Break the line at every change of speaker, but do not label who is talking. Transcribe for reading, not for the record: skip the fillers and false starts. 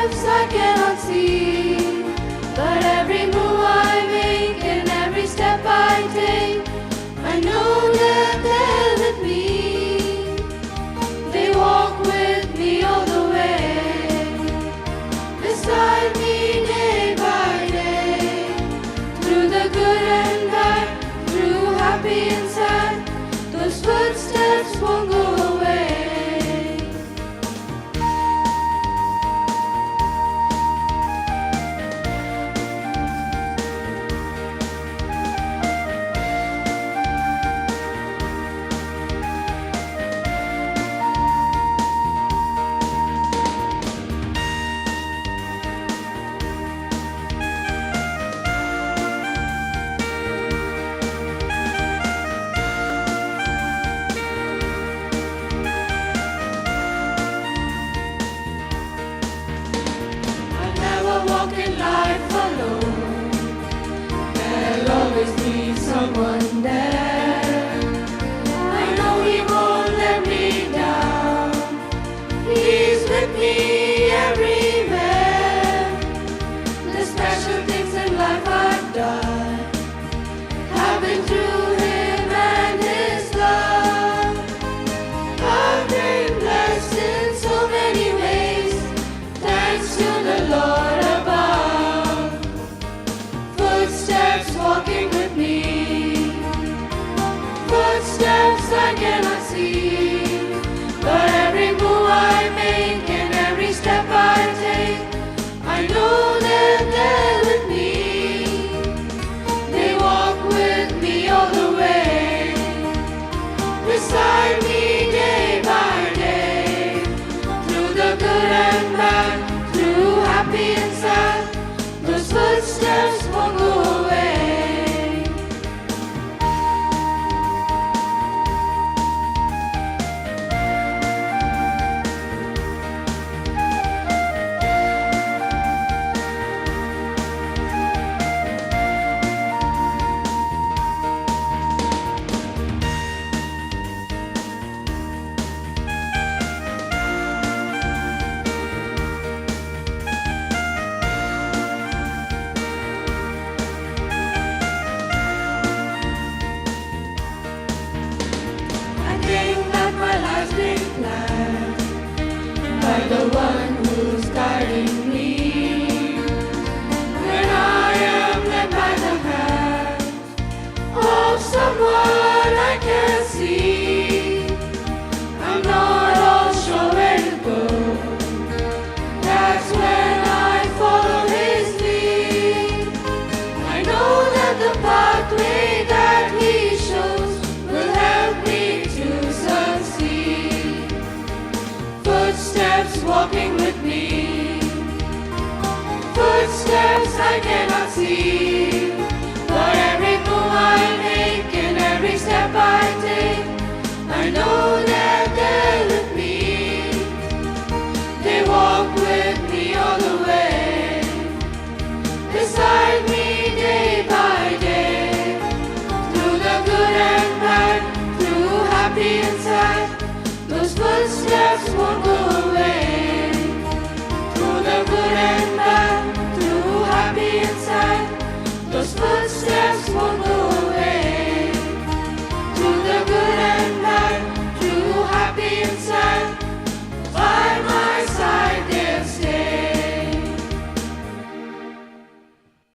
Footsteps I cannot see, but every move I make and every step I take, I know that they're with me. They walk with me all the way, beside me day by day, through the good and bad, through happy and sad. Those footsteps won't go away. Walk in life alone, there'll always be someone there. I know He won't let me down, He's with me everywhere. The special things in life I've done have been through Him and His love. I've been blessed in so many ways, thanks to the Lord above. Footsteps walking with me, footsteps I cannot see, but every move I make and every step I take, I know that they're with me. They walk with me all the way, beside me day by day, through the good and bad, through happy and sad. Those footsteps won't go away. By the one who's guiding me, when I am led by the hand of someone I can't see, I'm not all sure where to go. That's when I follow His lead. I know that the pathway that He shows will help me to succeed. Footsteps walking with me, footsteps I cannot see, but every move I make and every step I take, I know that they're with me. They walk with me all the way, beside me day by day, through the good and bad, through happy and sad. Those footsteps won't go away, through the good and